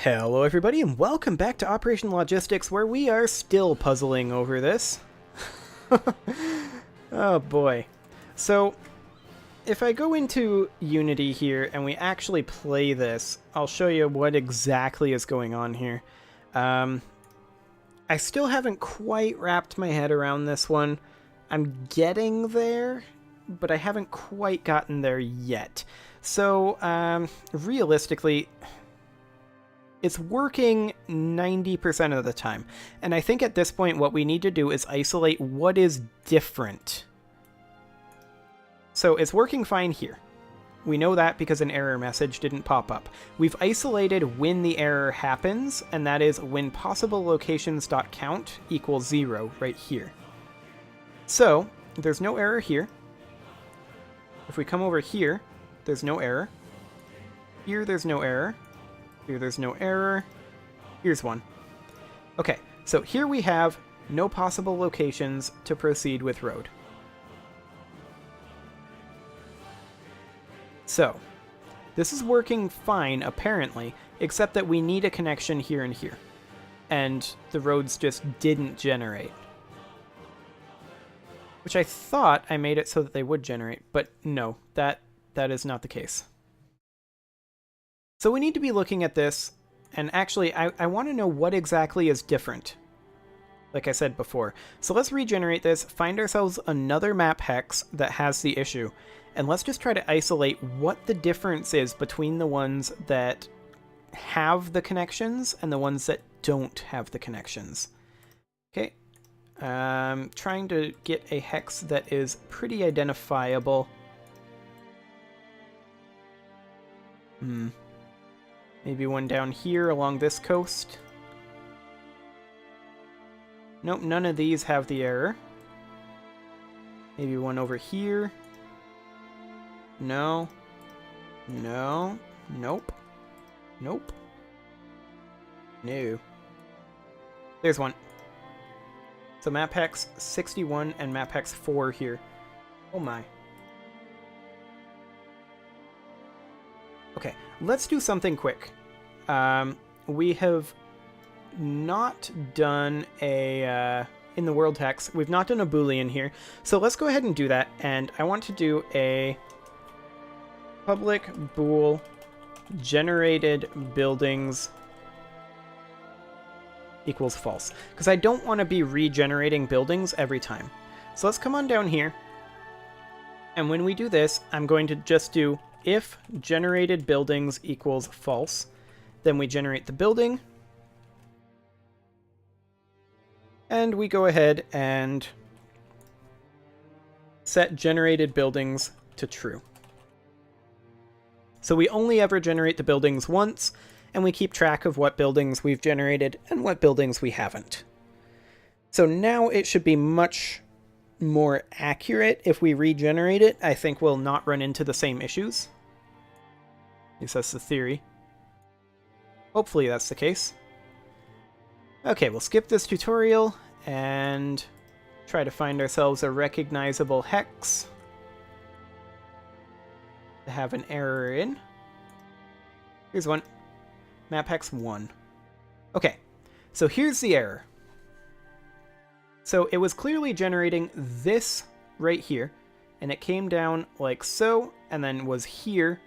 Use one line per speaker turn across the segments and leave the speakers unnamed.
Hello everybody and welcome back to Operation Logistics, where we are still puzzling over this. Oh boy. So, if I go into Unity here and we actually play this, I'll show you what exactly is going on here. I still haven't quite wrapped my head around this one. I'm getting there, but I haven't quite gotten there yet. So, realistically, it's working 90% of the time. And I think at this point what we need to do is isolate what is different. So it's working fine here. We know that because an error message didn't pop up. We've isolated when the error happens, and that is when possible locations.count equals 0 right here. So there's no error here. If we come over here, there's no error. Here there's no error. Here there's no error. Here's one. Okay, so here we have no possible locations to proceed with road. So, this is working fine, apparently, except that we need a connection here and here. And the roads just didn't generate. Which I thought I made it so that they would generate, but no, that is not the case. So we need to be looking at this, and actually I want to know what exactly is different, like I said before. So let's regenerate this, find ourselves another map hex that has the issue, and let's just try to isolate what the difference is between the ones that have the connections and the ones that don't have the connections. Okay, trying to get a hex that is pretty identifiable. Maybe one down here along this coast. Nope, none of these have the error. Maybe one over here. No. No. Nope. Nope. No. There's one. So map hex 61 and map hex 4 here. Oh my. Okay, let's do something quick. We have not done a, in the world hex, we've not done a Boolean here. So let's go ahead and do that. And I want to do a public bool generated buildings equals false. Because I don't want to be regenerating buildings every time. So let's come on down here. And when we do this, I'm going to just do if generated buildings equals false, then we generate the building. And we go ahead and set generated buildings to true. So we only ever generate the buildings once, and we keep track of what buildings we've generated and what buildings we haven't. So now it should be much more accurate. If we regenerate it, I think we'll not run into the same issues. At least that's the theory. Hopefully that's the case. Okay, we'll skip this tutorial and try to find ourselves a recognizable hex to have an error in. Here's one. Map hex 1. Okay, so here's the error. So it was clearly generating this right here, and it came down like so, and then was here,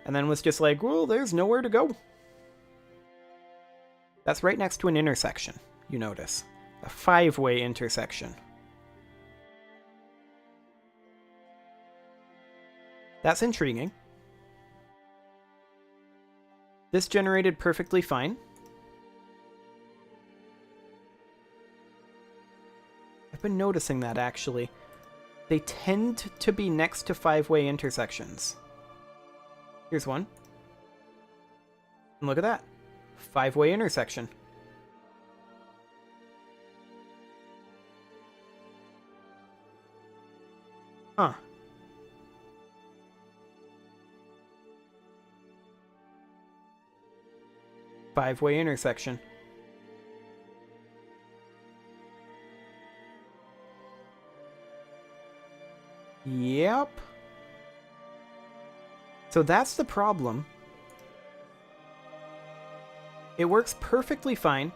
and then was just like, well, there's nowhere to go. That's right next to an intersection, you notice. A 5-way intersection. That's intriguing. This generated perfectly fine. I've been noticing that, actually. They tend to be next to 5-way intersections. Here's one. And look at that. 5-way intersection. Huh. Five-way intersection. Yep. So that's the problem. It works perfectly fine,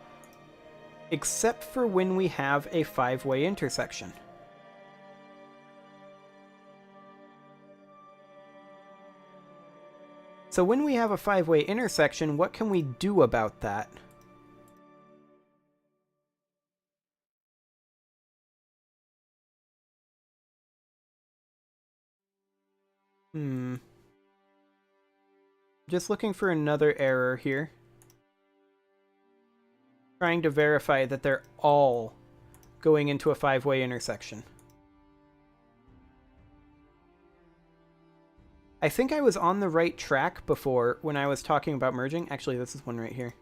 except for when we have a 5-way intersection. So when we have a 5-way intersection, what can we do about that? Just looking for another error here. Trying to verify that they're all going into a 5-way intersection. I think I was on the right track before when I was talking about merging. Actually, this is one right here.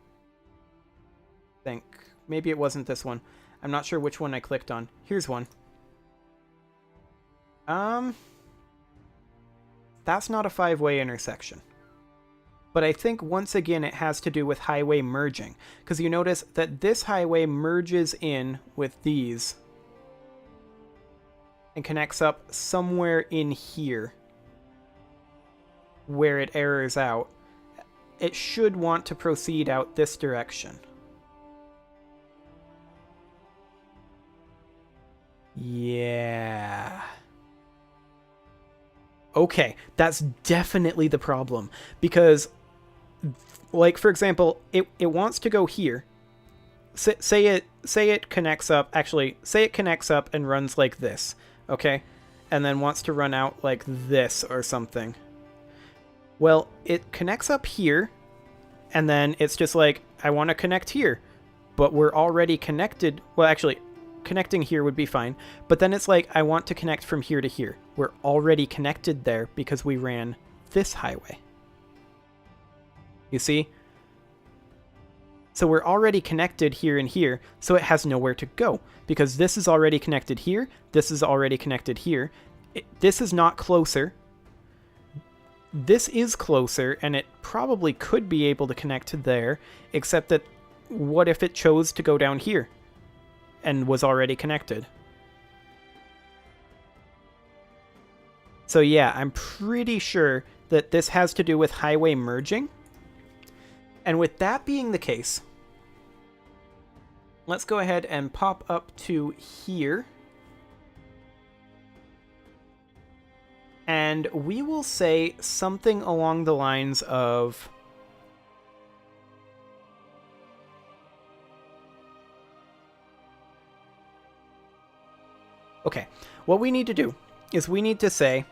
I think. Maybe it wasn't this one. I'm not sure which one I clicked on. Here's one. That's not a 5-way intersection. But I think once again it has to do with highway merging. Because you notice that this highway merges in with these. And connects up somewhere in here. Where it errors out. It should want to proceed out this direction. Yeah. Okay, that's definitely the problem. Because, like, for example, it wants to go here. Say it connects up, actually, say it connects up and runs like this, okay? And then wants to run out like this or something. Well, it connects up here, and then it's just like, I want to connect here, but we're already connected. Well, actually, connecting here would be fine, but then it's like, I want to connect from here to here. We're already connected there because we ran this highway. You see? So we're already connected here and here, so it has nowhere to go, because this is already connected here, this is already connected here. This is not closer. This is closer, and it probably could be able to connect to there, except that what if it chose to go down here and was already connected? So yeah, I'm pretty sure that this has to do with highway merging. And with that being the case, let's go ahead and pop up to here. And we will say something along the lines of... Okay, what we need to do is we need to say,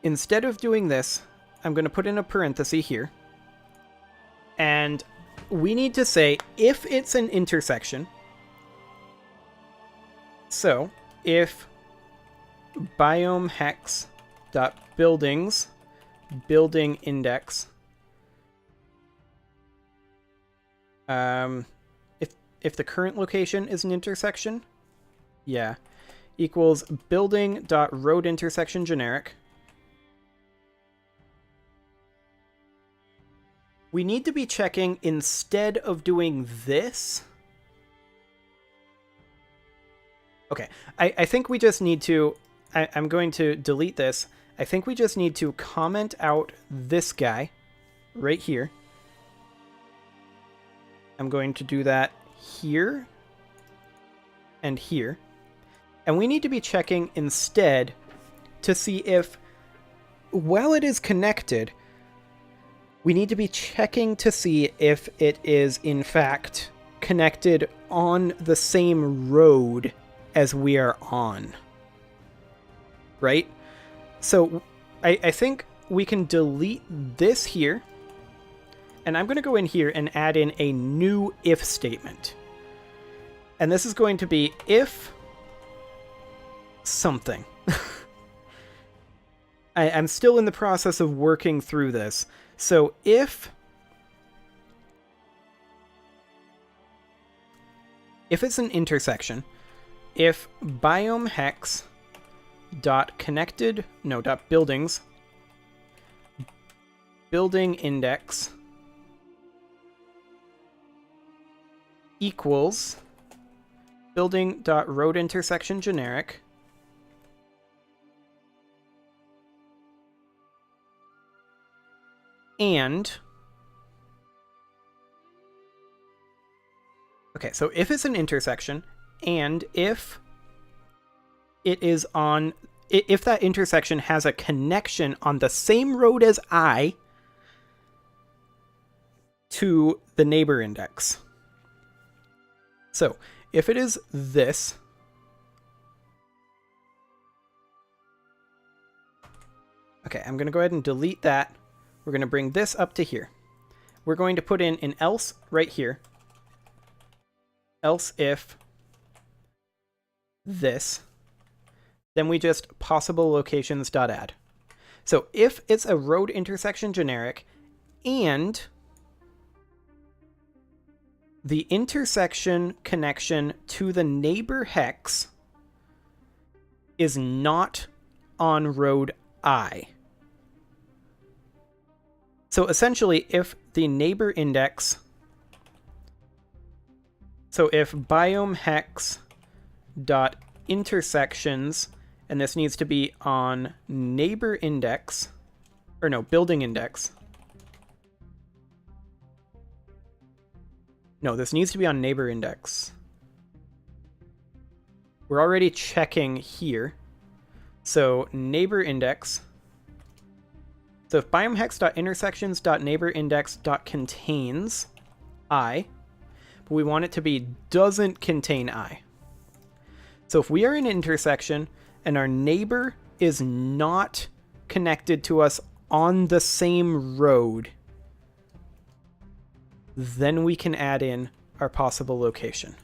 instead of doing this, I'm going to put in a parenthesis here. And we need to say, if it's an intersection, so if biome hex dot buildings building index if the current location is an intersection, yeah, equals building dot road intersection generic. We need to be checking, instead of doing this. Okay, I think we just need to, I'm going to delete this. I think we just need to comment out this guy right here. I'm going to do that here and here. And we need to be checking instead to see if, while it is connected, we need to be checking to see if it is in fact connected on the same road as we are on. Right? So I think we can delete this here. And I'm going to go in here and add in a new if statement. And this is going to be if something. I'm still in the process of working through this. So if it's an intersection, if biome hex dot connected, no, dot buildings, building index equals building dot road intersection generic, and Okay, so if it's an intersection, and if it is on, if that intersection has a connection on the same road as I to the neighbor index. So if it is this, okay, I'm going to go ahead and delete that. We're going to bring this up to here. We're going to put in an else right here. Else if this, then we just possible locations.add. So if it's a road intersection generic and the intersection connection to the neighbor hex is not on road I. So essentially, if the neighbor index, so if biome hex dot intersections, and this needs to be on neighbor index, or no, building index. No, this needs to be on neighbor index. We're already checking here. So neighbor index. So if biomehex.intersections.neighborindex.contains I, but we want it to be doesn't contain I. So if we are in an intersection and our neighbor is not connected to us on the same road, then we can add in our possible location.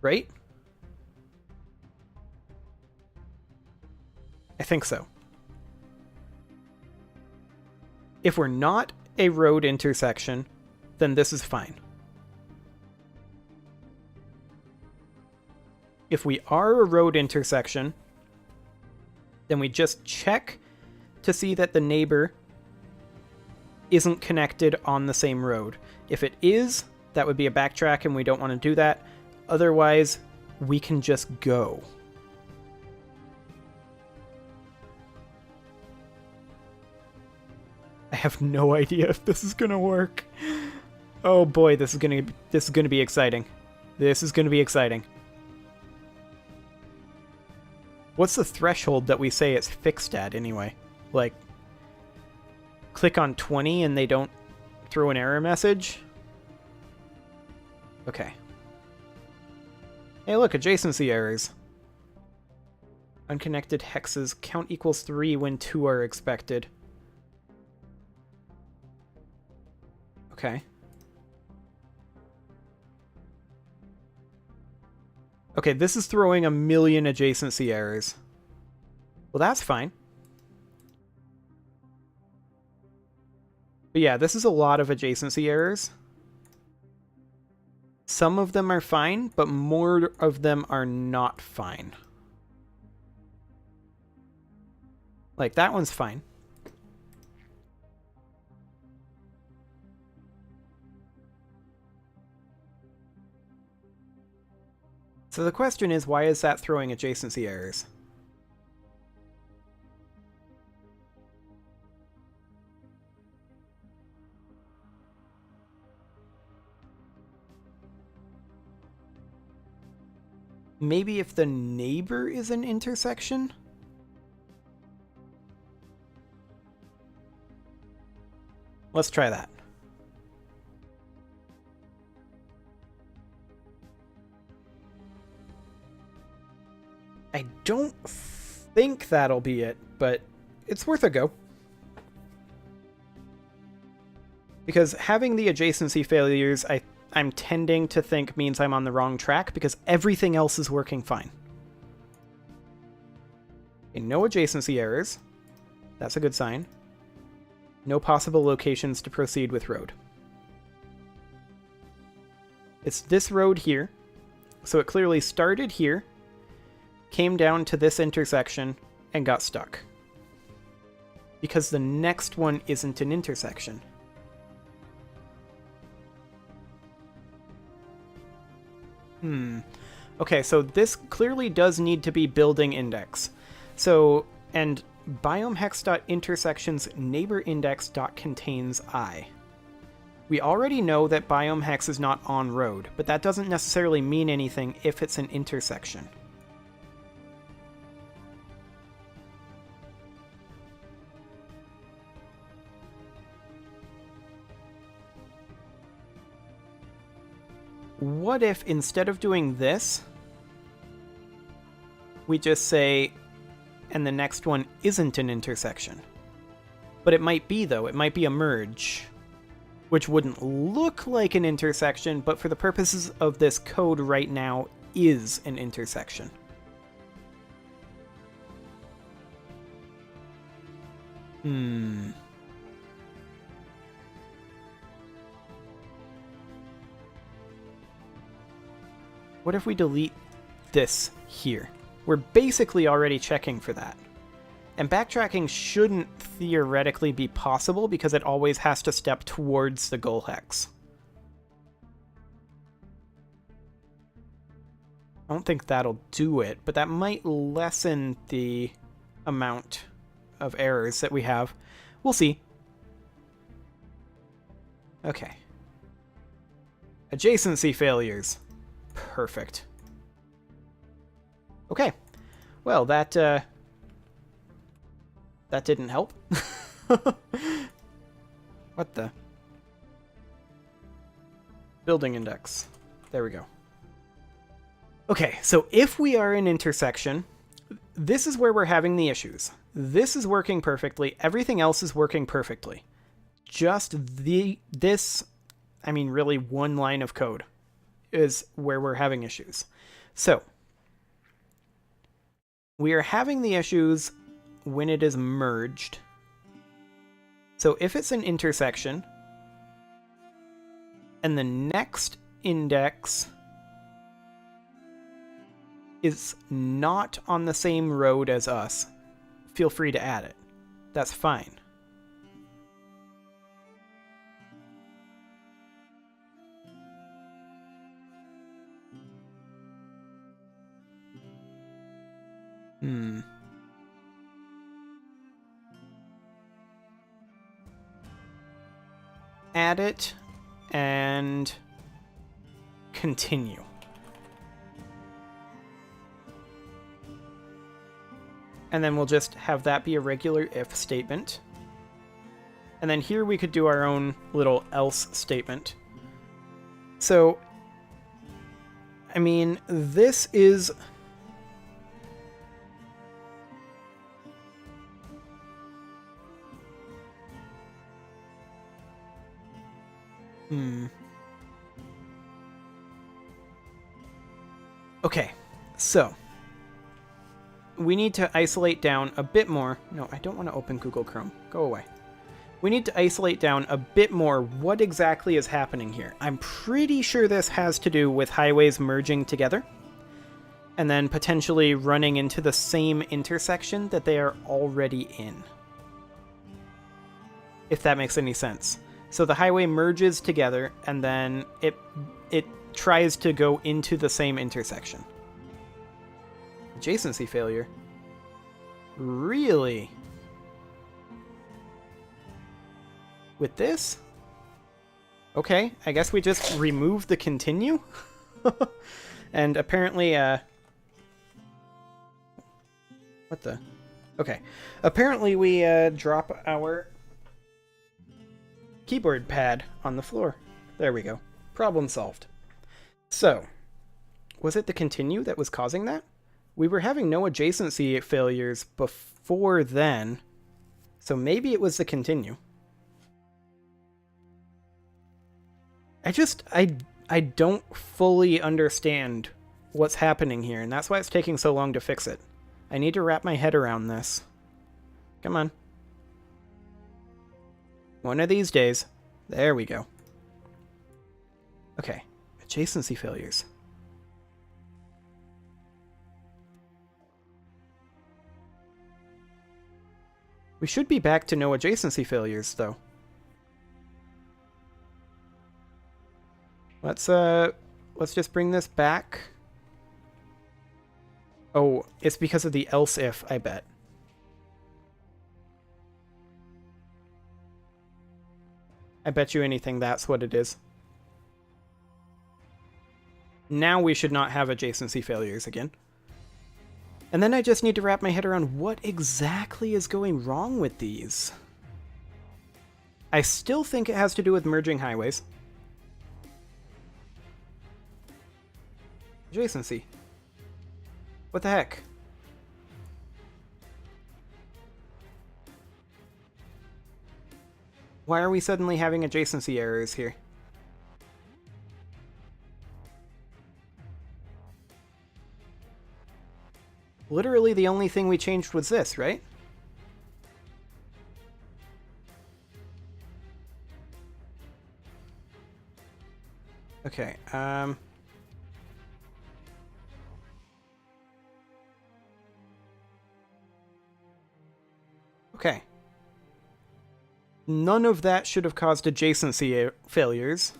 Right? I think so. If we're not a road intersection, then this is fine. If we are a road intersection, then we just check to see that the neighbor isn't connected on the same road. If it is, that would be a backtrack and we don't want to do that. Otherwise, we can just go. I have no idea if this is gonna work. Oh boy, this is gonna be exciting. This is gonna be exciting. What's the threshold that we say it's fixed at anyway? Like, click on 20 and they don't throw an error message? Okay. Hey look, adjacency errors. Unconnected hexes, count equals 3 when 2 are expected. Okay. Okay, this is throwing a million adjacency errors. Well, that's fine. But yeah, this is a lot of adjacency errors. Some of them are fine, but more of them are not fine. Like, that one's fine. So the question is, why is that throwing adjacency errors? Maybe if the neighbor is an intersection? Let's try that. I don't think that'll be it, but it's worth a go. Because having the adjacency failures, I'm tending to think means I'm on the wrong track because everything else is working fine. Okay, no adjacency errors. That's a good sign. No possible locations to proceed with road. It's this road here. So it clearly started here, came down to this intersection, and got stuck. Because the next one isn't an intersection. Okay, so this clearly does need to be building index. So, and biomehex.intersections neighborindex.contains I. We already know that biome hex is not on road, but that doesn't necessarily mean anything if it's an intersection. What if instead of doing this, we just say, and the next one isn't an intersection? But it might be, though. It might be a merge, which wouldn't look like an intersection, but for the purposes of this code right now, is an intersection. What if we delete this here? We're basically already checking for that. And backtracking shouldn't theoretically be possible because it always has to step towards the goal hex. I don't think that'll do it, but that might lessen the amount of errors that we have. We'll see. Okay. Adjacency failures. Perfect. Okay. Well, that didn't help. What the? Building index. There we go. Okay, so if we are in intersection, this is where we're having the issues. This is working perfectly. Everything else is working perfectly. Just really one line of code is where we're having issues. So, we are having the issues when it is merged. So if it's an intersection, and the next index is not on the same road as us, feel free to add it. That's fine. Add it and continue. And then we'll just have that be a regular if statement. And then here we could do our own little else statement. So, I mean, this is... Okay, so we need to isolate down a bit more. No, I don't want to open Google Chrome. Go away. We need to isolate down a bit more what exactly is happening here. I'm pretty sure this has to do with highways merging together and then potentially running into the same intersection that they are already in. If that makes any sense. So the highway merges together, and then it tries to go into the same intersection. Adjacency failure? Really? With this? Okay, I guess we just remove the continue? And apparently, what the? Okay. Apparently we drop our keyboard pad on the floor. There we go. Problem solved. So, was it the continue that was causing that? We were having no adjacency failures before then, so maybe it was the continue. I don't fully understand what's happening here, and that's why it's taking so long to fix it. I need to wrap my head around this. Come on. One of these days. There we go. Okay. Adjacency failures. We should be back to no adjacency failures, though. Let's just bring this back. Oh, it's because of the else if, I bet. I bet you anything that's what it is. Now we should not have adjacency failures again. And then I just need to wrap my head around what exactly is going wrong with these. I still think it has to do with merging highways. Adjacency. What the heck? Why are we suddenly having adjacency errors here? Literally the only thing we changed was this, right? Okay, okay. None of that should have caused adjacency failures.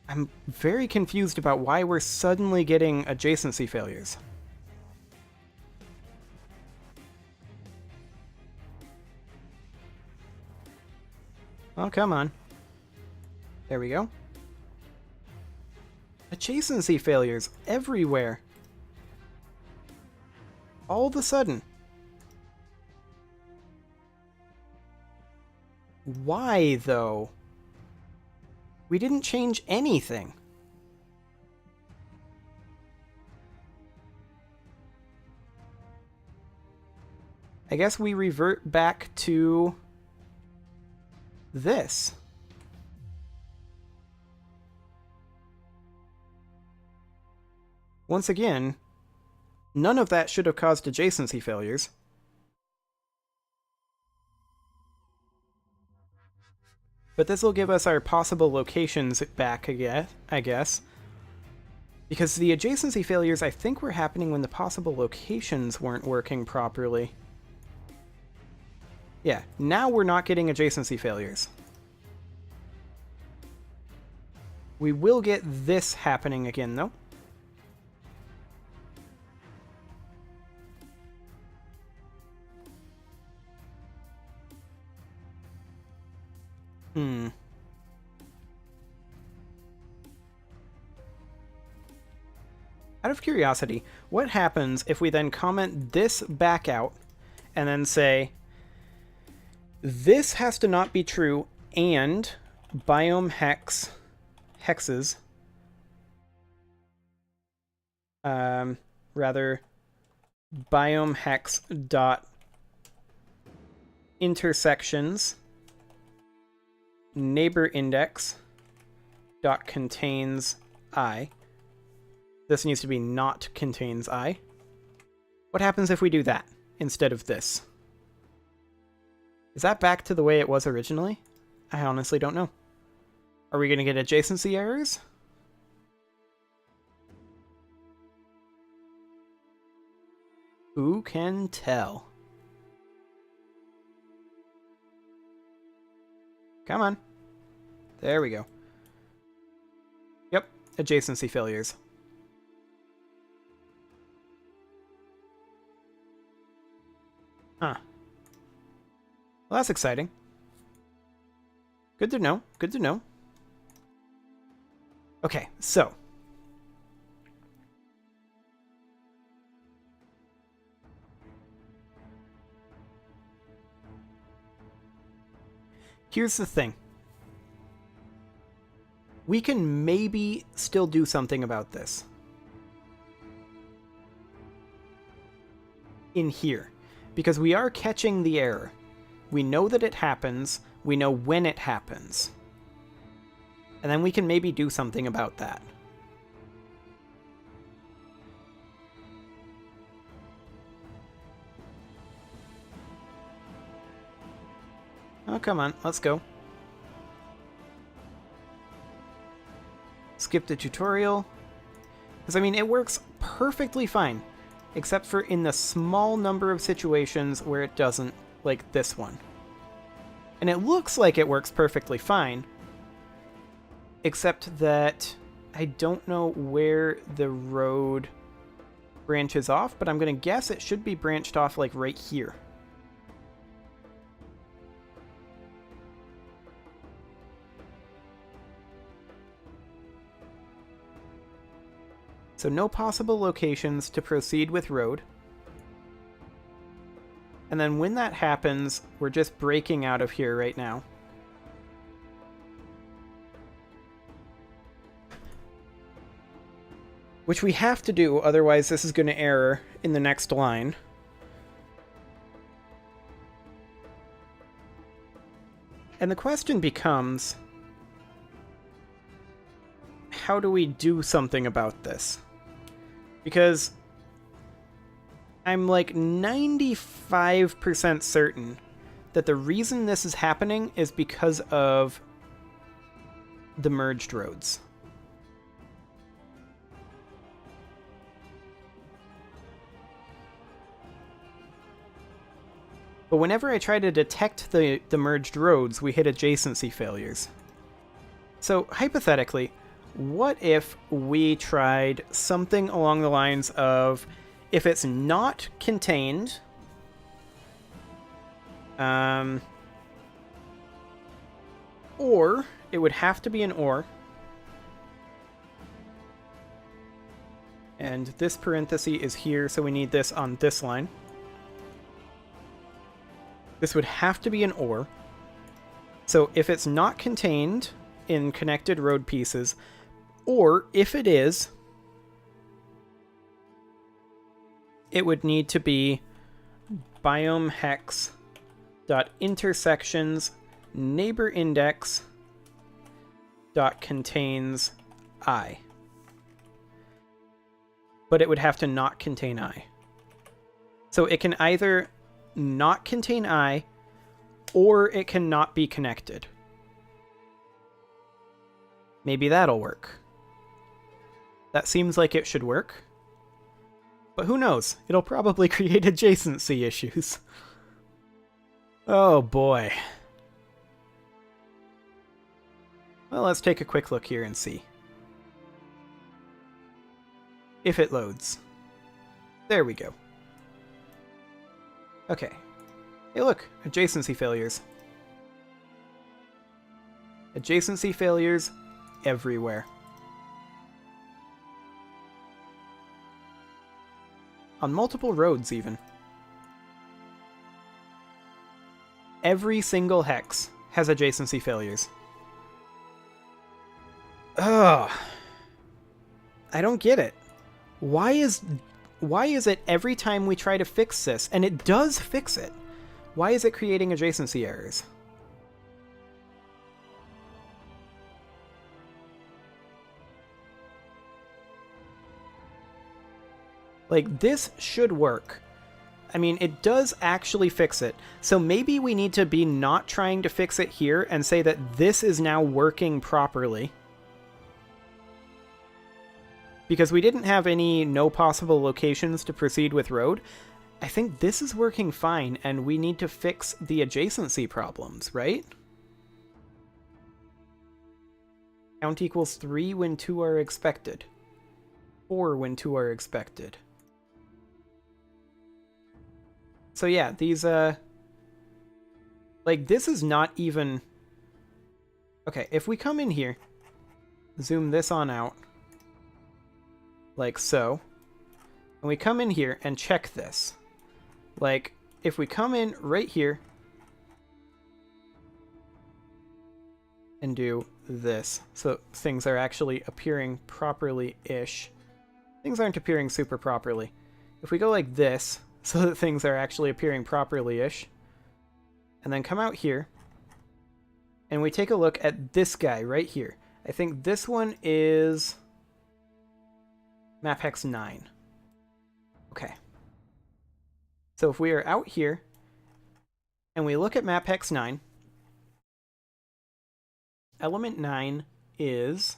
I'm very confused about why we're suddenly getting adjacency failures. Oh, come on. There we go. Adjacency failures everywhere. All of a sudden. Why, though? We didn't change anything. I guess we revert back to this. Once again, none of that should have caused adjacency failures. But this will give us our possible locations back again, I guess. Because the adjacency failures, I think, were happening when the possible locations weren't working properly. Yeah, now we're not getting adjacency failures. We will get this happening again, though. Out of curiosity, what happens if we then comment this back out and then say, this has to not be true and biome hexes, rather biome hex dot intersections neighbor index dot contains I. This needs to be not contains I. What happens if we do that instead of this? Is that back to the way it was originally? I honestly don't know. Are we going to get adjacency errors? Who can tell? Come on. There we go. Yep, adjacency failures. Huh. Well, that's exciting. Good to know. Good to know. Okay, so. Here's the thing. We can maybe still do something about this. In here. Because we are catching the error. We know that it happens. We know when it happens. And then we can maybe do something about that. Oh, come on. Let's go. Skip the tutorial. Because, I mean, it works perfectly fine. Except for in the small number of situations where it doesn't, like this one. And it looks like it works perfectly fine. Except that I don't know where the road branches off, but I'm going to guess it should be branched off like right here. So no possible locations to proceed with road. And then when that happens, we're just breaking out of here right now. Which we have to do, otherwise this is going to error in the next line. And the question becomes, how do we do something about this? Because I'm like 95% certain that the reason this is happening is because of the merged roads. But whenever I try to detect the merged roads, we hit adjacency failures. So, hypothetically, what if we tried something along the lines of, if it's not contained, or, it would have to be an or, and this parenthesis is here, so we need this on this line. This would have to be an or. So if it's not contained in connected road pieces, or if it is, it would need to be biome hex dot intersections neighbor index dot contains I. But it would have to not contain I. So it can either not contain I, or it cannot be connected. Maybe that'll work. That seems like it should work. But who knows? It'll probably create adjacency issues. Oh boy. Well, let's take a quick look here and see. If it loads. There we go. Okay. Hey look, adjacency failures. Adjacency failures everywhere. On multiple roads, even. Every single hex has adjacency failures. Ugh. I don't get it. Why is it every time we try to fix this, and it does fix it, why is it creating adjacency errors? Like, this should work. I mean, it does actually fix it. So maybe we need to be not trying to fix it here and say that this is now working properly. Because we didn't have any no possible locations to proceed with road. I think this is working fine, and we need to fix the adjacency problems, right? Count equals 3 when 2 are expected. 4 when 2 are expected. So yeah, these, like, this is not even... Okay, if we come in here, zoom this on out, like so, and we come in here and check this. Like, if we come in right here and do this, so things are actually appearing properly-ish. Things aren't appearing super properly. If we go like this, so that things are actually appearing properly-ish, and then come out here, and we take a look at this guy right here. I think this one is map hex 9. Okay. So if we are out here, and we look at map hex 9, element 9 is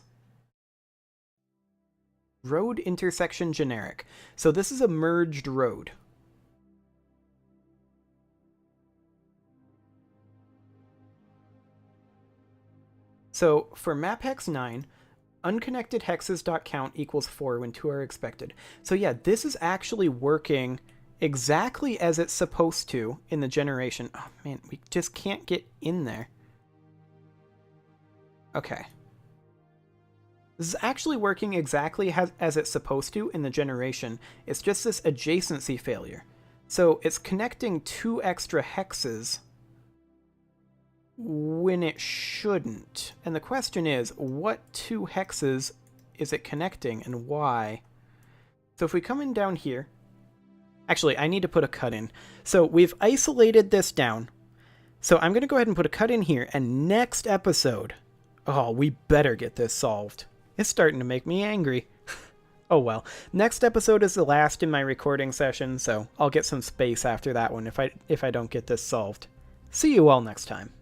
road intersection generic. So this is a merged road. So for map hex 9, unconnected hexes.count equals 4 when 2 are expected. So yeah, this is actually working exactly as it's supposed to in the generation. Oh man, we just can't get in there. Okay. This is actually working exactly as it's supposed to in the generation. It's just this adjacency failure. So it's connecting 2 extra hexes when it shouldn't. And the question is, what 2 hexes is it connecting and why? So if we come in down here, actually I need to put a cut in. So we've isolated this down. So I'm going to go ahead and put a cut in here, and next episode, oh, we better get this solved. It's starting to make me angry. Oh well. Next episode is the last in my recording session, so I'll get some space after that one if I don't get this solved. See you all next time.